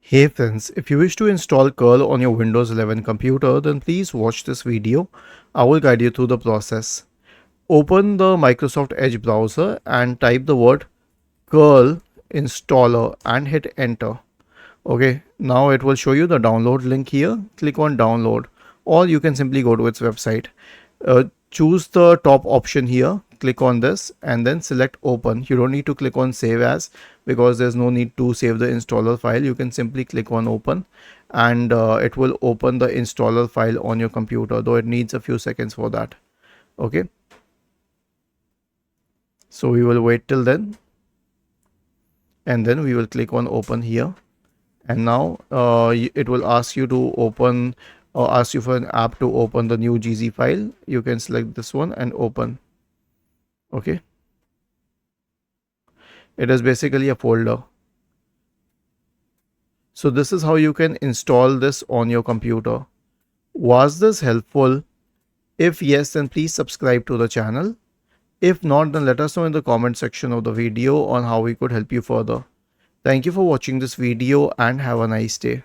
Hey friends, if you wish to install curl on your Windows 11 computer, then please watch this video. I will guide you through the process. Open the Microsoft Edge browser and type the word curl installer and hit enter. Okay, now it will show you the download link here. Click on download, or you can simply go to its website. Choose the top option here, click on this and then select open. You don't need to click on save as, because there's no need to save the installer file. You can simply click on open and it will open the installer file on your computer, though it needs a few seconds for that. Okay, so we will wait till then and then we will click on open here. And now it will ask you to open or ask you for an app to open the new GZ file. You can select this one and open. Okay, it is basically a folder. So this is how you can install this on your computer. Was this helpful? If yes, then please subscribe to the channel. If not, then let us know in the comment section of the video on how we could help you further. Thank you for watching this video and have a nice day.